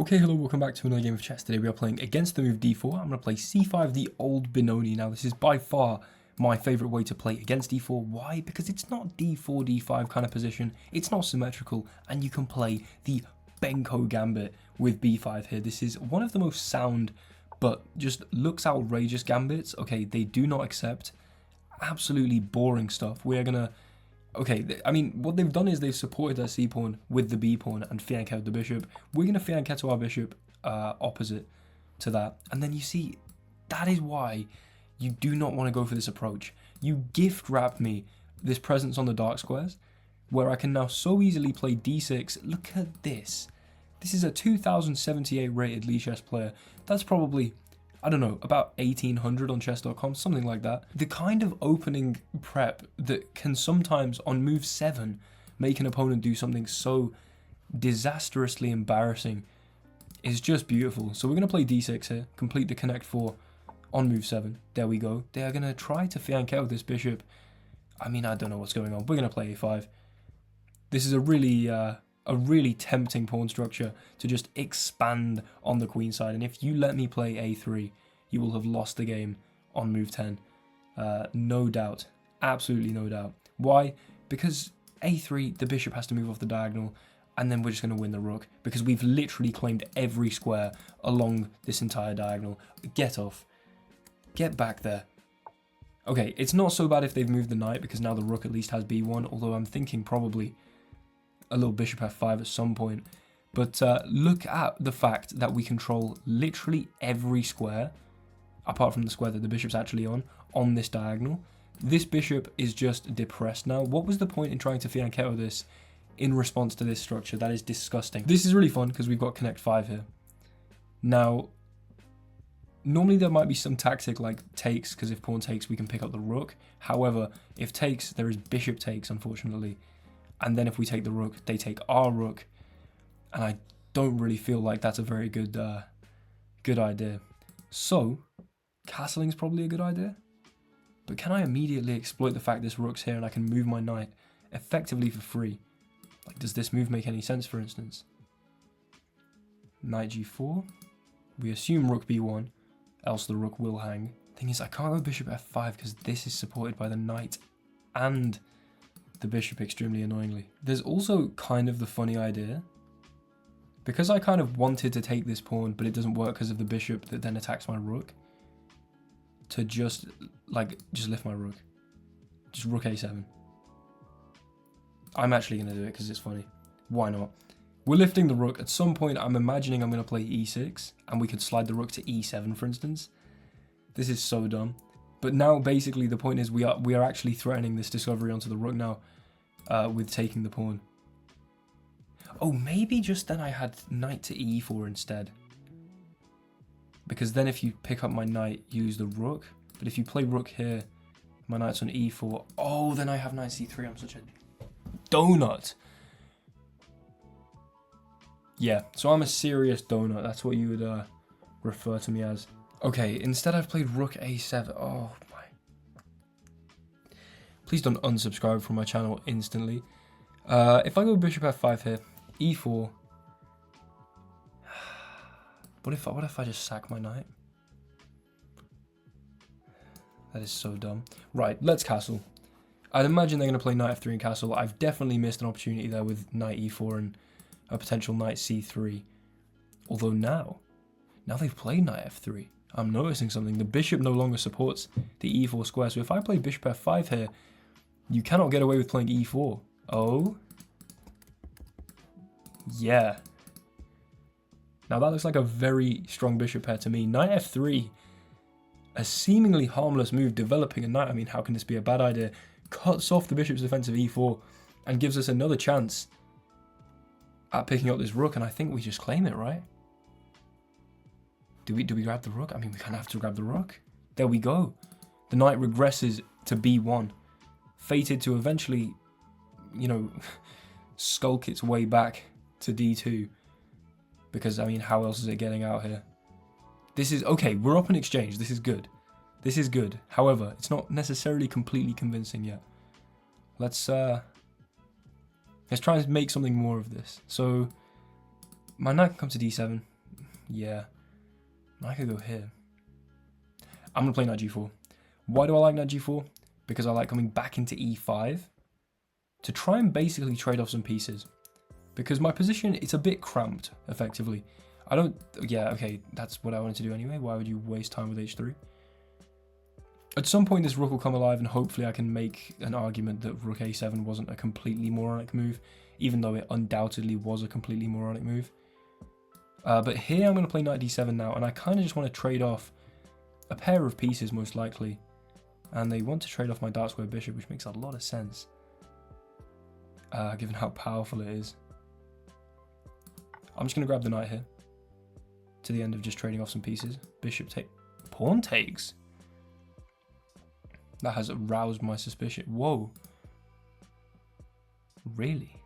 Okay, hello, welcome back to another game of chess. Today we are playing against the move d4. I'm going to play c5, the old Benoni. Now, this is by far my favourite way to play against d4. Why? Because it's not d4, d5 kind of position. It's not symmetrical, and you can play the Benko gambit with b5 here. This is one of the most sound, but just looks outrageous gambits. Okay, they do not accept absolutely boring stuff. We are going to... Okay, I mean, what they've done is they've supported their c-pawn with the b-pawn and fianchetted the bishop. We're going to fianchetto our bishop opposite to that. And then you see, that is why you do not want to go for this approach. You gift wrap me this presence on the dark squares, where I can now so easily play d6. Look at this. This is a 2078 rated Lee chess player. That's probably... I don't know, about 1800 on chess.com, something like that. The kind of opening prep that can sometimes, on move 7, make an opponent do something so disastrously embarrassing is just beautiful. So we're going to play d6 here, complete the connect 4 on move 7. There we go. They are going to try to fianchetto this bishop. I mean, I don't know what's going on. We're going to play a5. This is a really tempting pawn structure to just expand on the queen side. And if you let me play a3, you will have lost the game on move 10. No doubt. Absolutely no doubt. Why? Because a3, the bishop has to move off the diagonal, and then we're just going to win the rook, because we've literally claimed every square along this entire diagonal. Get off. Get back there. Okay, it's not so bad if they've moved the knight, because now the rook at least has b1, although I'm thinking probably a little bishop f5 at some point. But look at the fact that we control literally every square, apart from the square that the bishop's actually on this diagonal. This bishop is just depressed now. What was the point in trying to fianchetto this in response to this structure? That is disgusting. This is really fun because we've got connect 5 here. Now, normally there might be some tactic like takes, because if pawn takes, we can pick up the rook. However, if takes, there is bishop takes, unfortunately. And then if we take the rook, they take our rook. And I don't really feel like that's a very good idea. So, castling's probably a good idea. But can I immediately exploit the fact this rook's here and I can move my knight effectively for free? Like, does this move make any sense, for instance? Knight g4. We assume rook b1, else the rook will hang. Thing is, I can't go bishop f5 because this is supported by the knight and the bishop extremely annoyingly. There's also kind of the funny idea, because I kind of wanted to take this pawn, but it doesn't work because of the bishop that then attacks my rook, to just lift my rook. Just rook a7. I'm actually going to do it because it's funny. Why not? We're lifting the rook. At some point, I'm imagining I'm going to play e6, and we could slide the rook to e7, for instance. This is so dumb. But now, basically, the point is we are actually threatening this discovery onto the rook now with taking the pawn. Oh, maybe just then I had knight to e4 instead. Because then if you pick up my knight, you lose the rook. But if you play rook here, my knight's on e4. Oh, then I have knight c3. I'm such a donut. Yeah, so I'm a serious donut. That's what you would refer to me as. Okay, instead I've played rook a7. Oh my. Please don't unsubscribe from my channel instantly. If I go bishop f5 here, e4. What if I just sack my knight? That is so dumb. Right, let's castle. I'd imagine they're going to play knight f3 and castle. I've definitely missed an opportunity there with knight e4 and a potential knight c3. Although now they've played knight f3. I'm noticing something. The bishop no longer supports the e4 square. So if I play bishop f5 here, you cannot get away with playing e4. Oh. Yeah. Now that looks like a very strong bishop pair to me. Knight f3. A seemingly harmless move, developing a knight. I mean, how can this be a bad idea? Cuts off the bishop's defensive e4 and gives us another chance at picking up this rook. And I think we just claim it, right? Do we grab the rook? I mean, we kind of have to grab the rook. There we go. The knight regresses to b1. Fated to eventually, you know, skulk its way back to d2. Because, I mean, how else is it getting out here? This is... Okay, we're up in exchange. This is good. This is good. However, it's not necessarily completely convincing yet. Let's try and make something more of this. So, my knight can come to d7. Yeah. I could go here. I'm going to play knight g4. Why do I like knight g4? Because I like coming back into e5 to try and basically trade off some pieces. Because my position, it's a bit cramped, effectively. Yeah, okay, that's what I wanted to do anyway. Why would you waste time with h3? At some point, this rook will come alive, and hopefully I can make an argument that rook a7 wasn't a completely moronic move, even though it undoubtedly was a completely moronic move. But here I'm going to play knight d7 now, and I kind of just want to trade off a pair of pieces, most likely. And they want to trade off my dark square bishop, which makes a lot of sense, given how powerful it is. I'm just going to grab the knight here, to the end of just trading off some pieces. Bishop take, pawn takes. That has aroused my suspicion. Whoa. Really?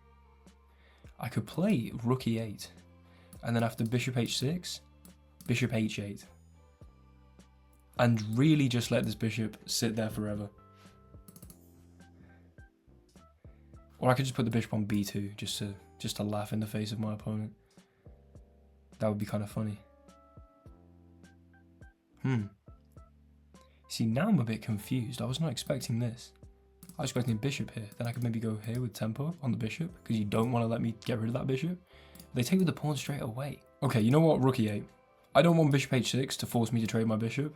I could play rook e8, and then after bishop h6, bishop h8. And really just let this bishop sit there forever. Or I could just put the bishop on b2, just to laugh in the face of my opponent. That would be kind of funny. See, now I'm a bit confused. I was not expecting this. I was expecting a bishop here. Then I could maybe go here with tempo on the bishop, because you don't want to let me get rid of that bishop. They take with the pawn straight away. Okay, you know what? Rook e8. I don't want bishop h6 to force me to trade my bishop.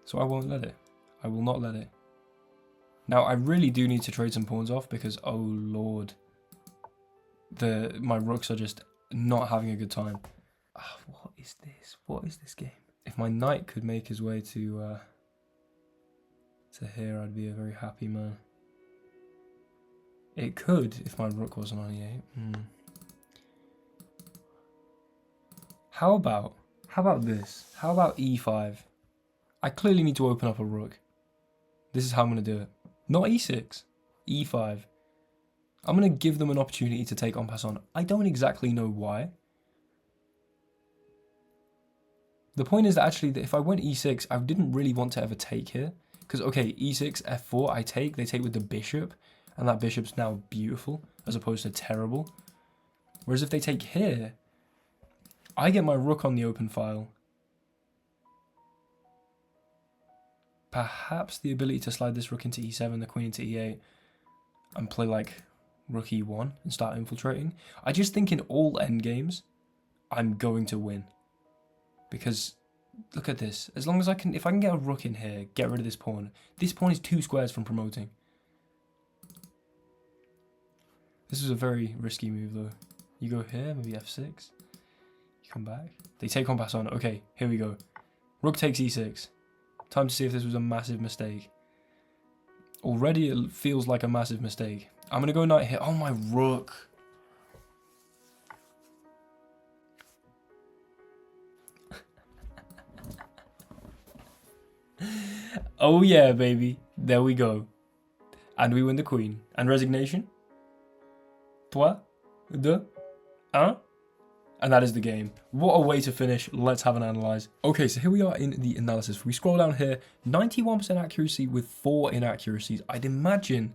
So I won't let it. I will not let it. Now, I really do need to trade some pawns off, because, oh lord, my rooks are just not having a good time. What is this? What is this game? If my knight could make his way to here, I'd be a very happy man. It could, if my rook wasn't on e8. How about this? How about e5? I clearly need to open up a rook. This is how I'm going to do it. Not e6, e5. I'm going to give them an opportunity to take en passant. I don't exactly know why. The point is that actually, that if I went e6, I didn't really want to ever take here. Because, okay, e6, f4, they take with the bishop, and that bishop's now beautiful, as opposed to terrible. Whereas if they take here, I get my rook on the open file. Perhaps the ability to slide this rook into e7, the queen into e8, and play like rook e1 and start infiltrating. I just think in all endgames, I'm going to win. Because, look at this. As long as if I can get a rook in here, get rid of this pawn. This pawn is 2 squares from promoting. This is a very risky move though. You go here, maybe f6. You come back. They take en passant. Okay, here we go. Rook takes e6. Time to see if this was a massive mistake. Already it feels like a massive mistake. I'm going to go knight here. Oh, my rook. Oh yeah, baby. There we go. And we win the queen. And resignation? 3, 2, 1. And that is the game. What a way to finish. Let's have an analyze. Okay, so here we are in the analysis. We scroll down here. 91% accuracy with 4 inaccuracies. I'd imagine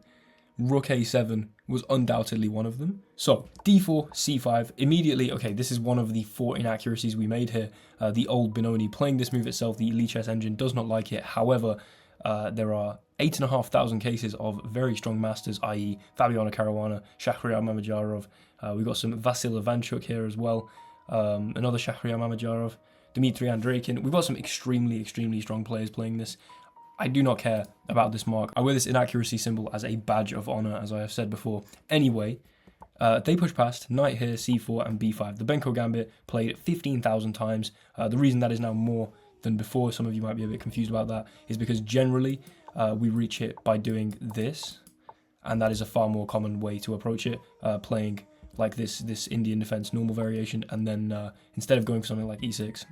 rook a7 was undoubtedly one of them. So d4, c5, immediately, okay, this is one of the 4 inaccuracies we made here. The old Benoni playing this move itself, the Elite Chess engine does not like it. However, there are 8,500 cases of very strong masters, i.e. Fabiano Caruana, Shahryar Mamedyarov. We've got some Vasil Ivanchuk here as well. Another Shahryar Mamedyarov, Dmitry Andreikin. We've got some extremely, extremely strong players playing this. I do not care about this mark. I wear this inaccuracy symbol as a badge of honor, as I have said before. Anyway, they push past, knight here, c4 and b5. The Benko Gambit played 15,000 times. The reason that is now more than before, some of you might be a bit confused about that, is because generally we reach it by doing this, and that is a far more common way to approach it, playing like this Indian defense normal variation, and then instead of going for something like e6,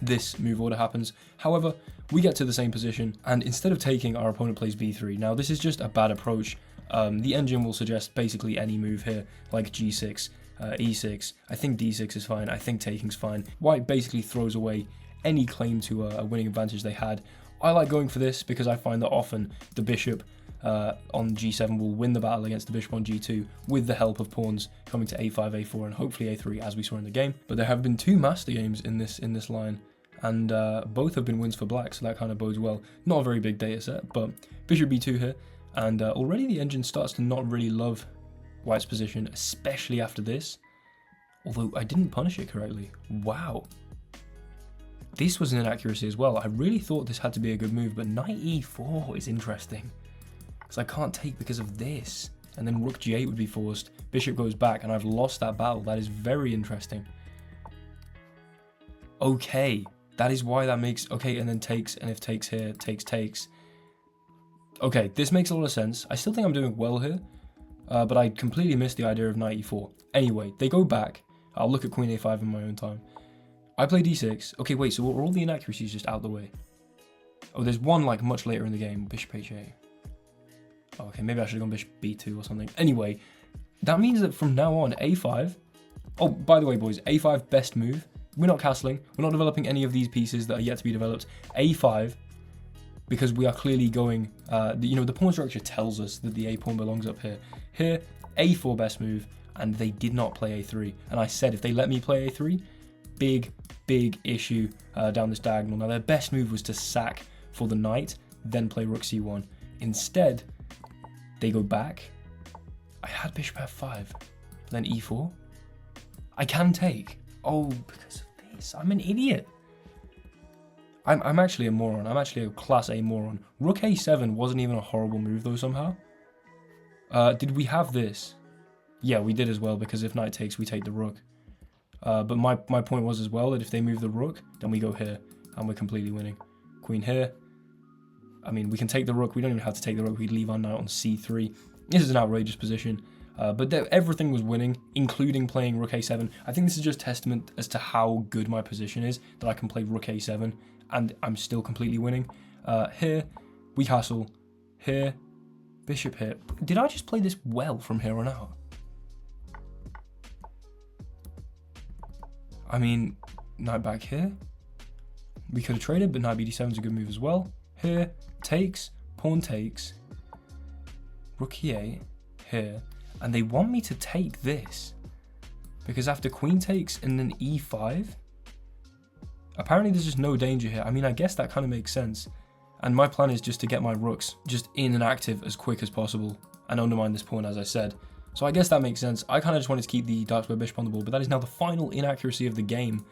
this move order happens. However, we get to the same position, and instead of taking, our opponent plays b3. Now, this is just a bad approach. The engine will suggest basically any move here, like g6, e6. I think d6 is fine. I think taking's fine. White basically throws away any claim to a winning advantage they had. I like going for this because I find that often the bishop on g7 will win the battle against the bishop on g2 with the help of pawns coming to a5, a4, and hopefully a3 as we saw in the game. But there have been 2 master games in this line, and both have been wins for black, so that kind of bodes well. Not a very big data set, but bishop b2 here, and already the engine starts to not really love white's position, especially after this. Although I didn't punish it correctly. Wow. This was an inaccuracy as well. I really thought this had to be a good move, but knight e4 is interesting. Because I can't take because of this. And then rook g8 would be forced. Bishop goes back, and I've lost that battle. That is very interesting. Okay. That is why that makes... Okay, and then takes, and if takes here, takes. Okay, this makes a lot of sense. I still think I'm doing well here. But I completely missed the idea of knight e4. Anyway, they go back. I'll look at queen a5 in my own time. I play d6. Okay, wait, so are all the inaccuracies just out the way? Oh, there's one, like, much later in the game. Bishop h8. Oh, okay, maybe I should have gone bishop b2 or something. Anyway, that means that from now on, a5... Oh, by the way, boys, a5, best move. We're not castling. We're not developing any of these pieces that are yet to be developed. a5, because we are clearly going... the pawn structure tells us that the a-pawn belongs up here. Here, a4 best move, and they did not play a3. And I said if they let me play a3, big issue down this diagonal. Now, their best move was to sack for the knight, then play rook c1. Instead, they go back. I had bishop f5, then e4. I can take. Oh, because of this. I'm an idiot. I'm actually a moron. I'm actually a class A moron. Rook a7 wasn't even a horrible move, though, somehow. Did we have this? Yeah, we did as well, because if knight takes, we take the rook. But my point was as well that if they move the rook, then we go here, and we're completely winning. Queen here. I mean, we can take the rook. We don't even have to take the rook. We'd leave our knight on c3. This is an outrageous position. But everything was winning, including playing rook a7. I think this is just testament as to how good my position is, that I can play rook a7, and I'm still completely winning. Here, we castle. Here, bishop here. Did I just play this well from here on out? I mean, knight back here. We could have traded, but knight bd7 is a good move as well. Here, takes, pawn takes, rook e8, here. And they want me to take this. Because after queen takes and then e5, apparently there's just no danger here. I mean, I guess that kind of makes sense. And my plan is just to get my rooks just in and active as quick as possible and undermine this pawn, as I said. So I guess that makes sense. I kind of just wanted to keep the dark square bishop on the board, but that is now the final inaccuracy of the game.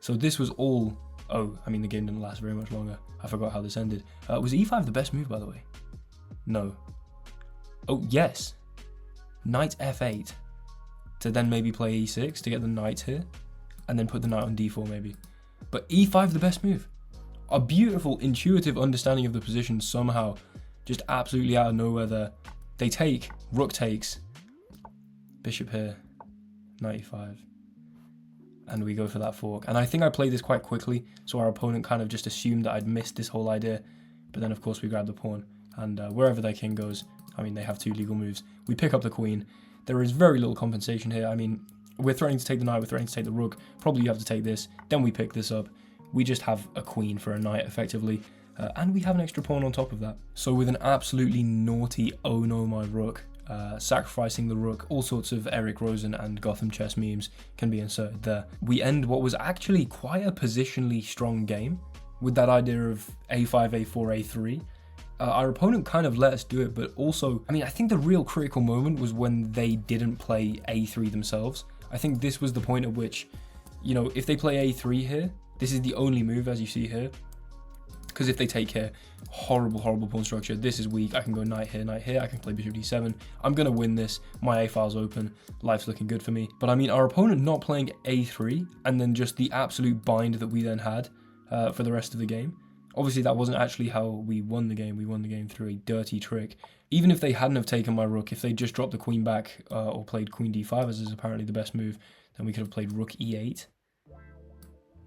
So this was all... Oh, I mean, the game didn't last very much longer. I forgot how this ended. Was e5 the best move, by the way? No. Oh, yes. Knight f8 to then maybe play e6 to get the knight here, and then put the knight on d4 maybe. But e5 the best move. A beautiful, intuitive understanding of the position somehow, just absolutely out of nowhere there. They take, rook takes, bishop here, knight e5, and we go for that fork. And I think I played this quite quickly, so our opponent kind of just assumed that I'd missed this whole idea. But then of course we grab the pawn, and wherever their king goes, I mean, they have 2 legal moves. We pick up the queen. There is very little compensation here. I mean, we're threatening to take the knight, we're threatening to take the rook. Probably you have to take this. Then we pick this up. We just have a queen for a knight, effectively. And we have an extra pawn on top of that. So with an absolutely naughty, oh no my rook, sacrificing the rook, all sorts of Eric Rosen and Gotham chess memes can be inserted there. We end what was actually quite a positionally strong game with that idea of a5, a4, a3. Our opponent kind of let us do it, but also, I mean, I think the real critical moment was when they didn't play a3 themselves. I think this was the point at which, if they play a3 here, this is the only move, as you see here. Because if they take here, horrible pawn structure. This is weak. I can go knight here, I can play bishop d7. I'm going to win this. My a-file's open. Life's looking good for me. But I mean, our opponent not playing a3, and then just the absolute bind that we then had for the rest of the game. Obviously, that wasn't actually how we won the game. We won the game through a dirty trick. Even if they hadn't have taken my rook, if they just dropped the queen back or played queen d5, as is apparently the best move, then we could have played rook e8.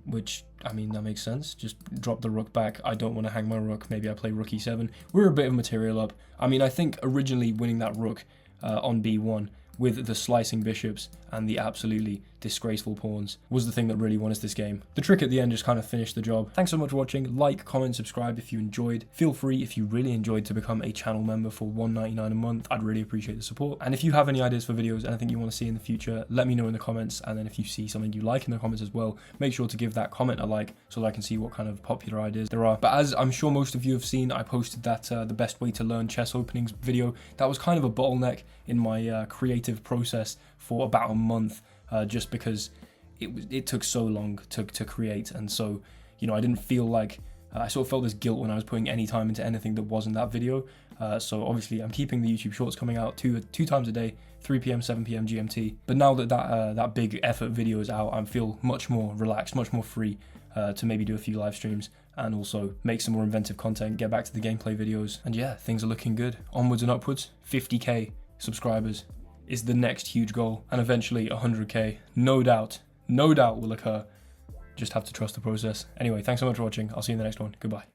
Which, I mean, that makes sense. Just drop the rook back. I don't want to hang my rook. Maybe I play rook e7. We're a bit of material up. I mean, I think originally winning that rook on b1 with the slicing bishops and the absolutely disgraceful pawns was the thing that really won us this game. The trick at the end just kind of finished the job. Thanks so much for watching. Like, comment, subscribe if you enjoyed. Feel free, if you really enjoyed, to become a channel member for $1.99 a month. I'd really appreciate the support. And if you have any ideas for videos, anything you want to see in the future, let me know in the comments. And then if you see something you like in the comments as well, make sure to give that comment a like so that I can see what kind of popular ideas there are. But as I'm sure most of you have seen, I posted that the best way to learn chess openings video. That was kind of a bottleneck in my creative process for about a month, just because it took so long to create. And so, you know, I didn't feel like, I sort of felt this guilt when I was putting any time into anything that wasn't that video. So obviously I'm keeping the YouTube shorts coming out two times a day, 3 p.m, 7 p.m. GMT. But now that that big effort video is out, I feel much more relaxed, much more free to maybe do a few live streams and also make some more inventive content, get back to the gameplay videos. And yeah, things are looking good. Onwards and upwards. 50k subscribers is the next huge goal, and eventually 100k, no doubt will occur. Just have to trust the process. Anyway, thanks so much for watching. I'll see you in the next one. Goodbye.